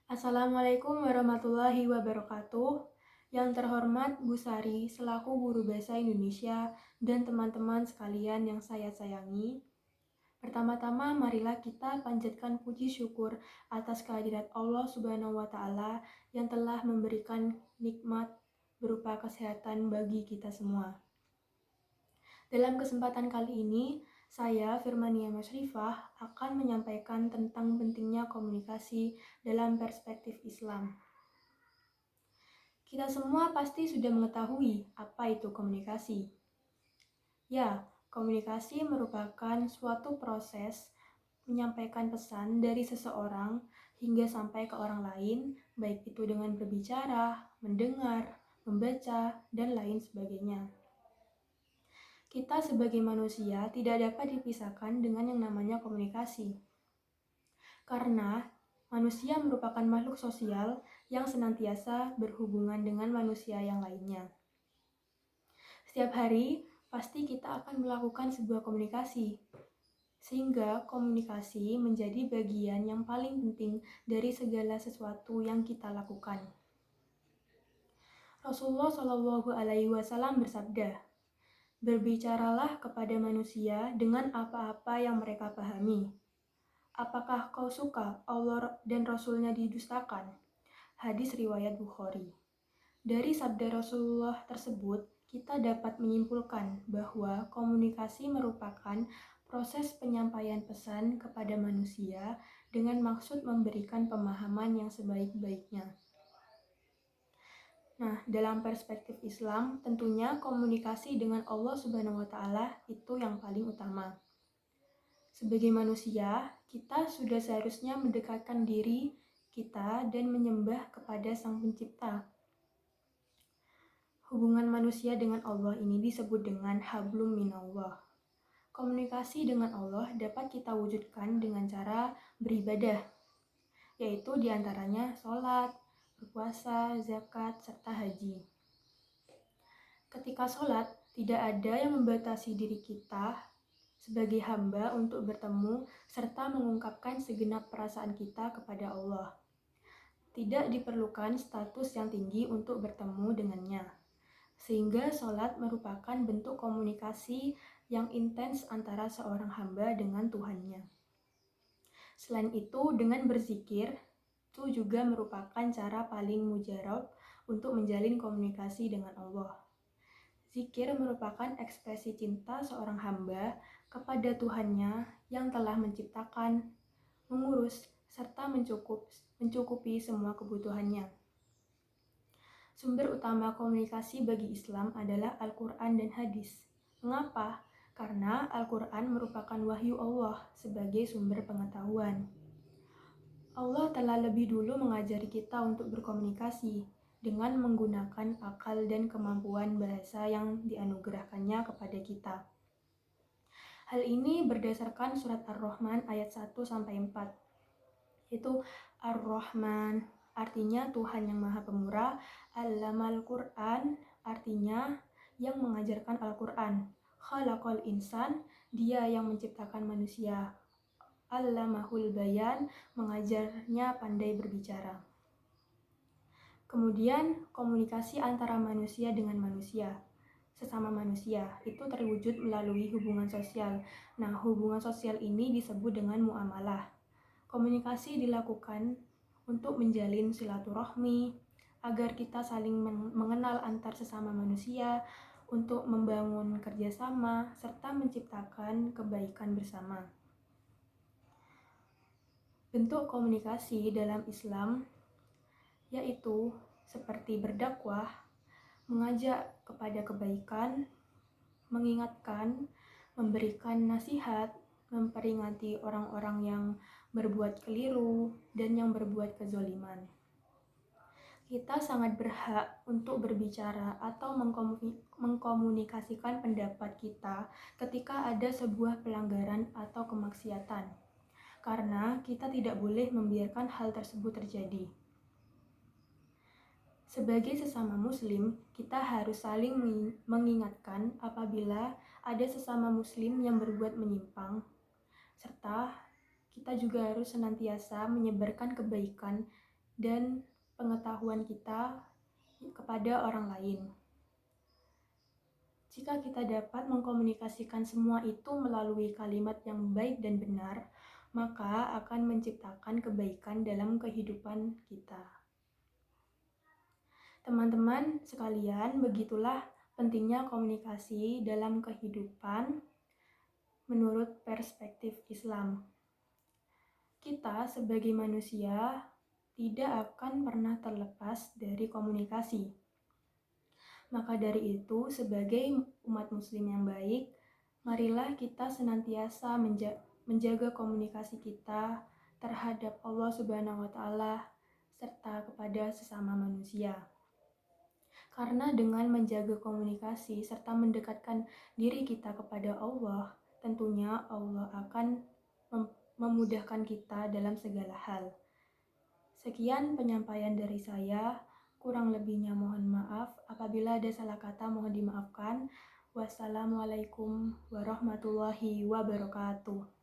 Assalamualaikum warahmatullahi wabarakatuh. Yang terhormat Bu Sari selaku Guru Bahasa Indonesia dan teman-teman sekalian yang saya sayangi. Pertama-tama marilah kita panjatkan puji syukur atas kehadirat Allah Subhanahu wa taala yang telah memberikan nikmat berupa kesehatan bagi kita semua. Dalam kesempatan kali ini, saya, Firmania Masrifah, akan menyampaikan tentang pentingnya komunikasi dalam perspektif Islam. Kita semua pasti sudah mengetahui apa itu komunikasi. Ya, komunikasi merupakan suatu proses menyampaikan pesan dari seseorang hingga sampai ke orang lain, baik itu dengan berbicara, mendengar, membaca, dan lain sebagainya. Kita sebagai manusia tidak dapat dipisahkan dengan yang namanya komunikasi. Karena manusia merupakan makhluk sosial yang senantiasa berhubungan dengan manusia yang lainnya. Setiap hari, pasti kita akan melakukan sebuah komunikasi. Sehingga komunikasi menjadi bagian yang paling penting dari segala sesuatu yang kita lakukan. Rasulullah Shallallahu Alaihi Wasallam bersabda, "Berbicaralah kepada manusia dengan apa-apa yang mereka pahami. Apakah kau suka Allah dan Rasulnya didustakan?" Hadis riwayat Bukhari. Dari sabda Rasulullah tersebut, kita dapat menyimpulkan bahwa komunikasi merupakan proses penyampaian pesan kepada manusia dengan maksud memberikan pemahaman yang sebaik-baiknya. Nah, dalam perspektif Islam, tentunya komunikasi dengan Allah Subhanahu wa taala itu yang paling utama. Sebagai manusia, kita sudah seharusnya mendekatkan diri kita dan menyembah kepada Sang Pencipta. Hubungan manusia dengan Allah ini disebut dengan hablum minallah. Komunikasi dengan Allah dapat kita wujudkan dengan cara beribadah, yaitu diantaranya sholat, berpuasa, zakat, serta haji. Ketika sholat, tidak ada yang membatasi diri kita sebagai hamba untuk bertemu serta mengungkapkan segenap perasaan kita kepada Allah. Tidak diperlukan status yang tinggi untuk bertemu dengannya. Sehingga sholat merupakan bentuk komunikasi yang intens antara seorang hamba dengan Tuhannya. Selain itu, dengan berzikir, itu juga merupakan cara paling mujarab untuk menjalin komunikasi dengan Allah. Zikir merupakan ekspresi cinta seorang hamba kepada Tuhannya yang telah menciptakan, mengurus, serta mencukupi semua kebutuhannya. Sumber utama komunikasi bagi Islam adalah Al-Quran dan Hadis. Mengapa? Karena Al-Quran merupakan wahyu Allah sebagai sumber pengetahuan. Allah telah lebih dulu mengajari kita untuk berkomunikasi dengan menggunakan akal dan kemampuan bahasa yang dianugerahkannya kepada kita. Hal ini berdasarkan surat Ar-Rahman ayat 1-4, yaitu Ar-Rahman artinya Tuhan yang Maha Pemurah, Allamal Quran artinya yang mengajarkan Al-Quran, Khalaqal Insan, dia yang menciptakan manusia, Allamahul Bayan, mengajarnya pandai berbicara. Kemudian komunikasi antara manusia dengan manusia, sesama manusia, itu terwujud melalui hubungan sosial. Nah, hubungan sosial ini disebut dengan muamalah. Komunikasi dilakukan untuk menjalin silaturahmi, agar kita saling mengenal antar sesama manusia, untuk membangun kerjasama, serta menciptakan kebaikan bersama. Bentuk komunikasi dalam Islam yaitu seperti berdakwah, mengajak kepada kebaikan, mengingatkan, memberikan nasihat, memperingati orang-orang yang berbuat keliru dan yang berbuat kezaliman. Kita sangat berhak untuk berbicara atau mengkomunikasikan pendapat kita ketika ada sebuah pelanggaran atau kemaksiatan, karena kita tidak boleh membiarkan hal tersebut terjadi. Sebagai sesama muslim, kita harus saling mengingatkan apabila ada sesama muslim yang berbuat menyimpang, serta kita juga harus senantiasa menyebarkan kebaikan dan pengetahuan kita kepada orang lain. Jika kita dapat mengkomunikasikan semua itu melalui kalimat yang baik dan benar, maka akan menciptakan kebaikan dalam kehidupan kita. Teman-teman sekalian, begitulah pentingnya komunikasi dalam kehidupan menurut perspektif Islam. Kita sebagai manusia tidak akan pernah terlepas dari komunikasi. Maka dari itu, sebagai umat muslim yang baik, marilah kita senantiasa menjaga komunikasi kita terhadap Allah Subhanahu wa Ta'ala serta kepada sesama manusia. Karena dengan menjaga komunikasi serta mendekatkan diri kita kepada Allah, tentunya Allah akan memudahkan kita dalam segala hal. Sekian penyampaian dari saya. Kurang lebihnya mohon maaf. Apabila ada salah kata mohon dimaafkan. Wassalamualaikum warahmatullahi wabarakatuh.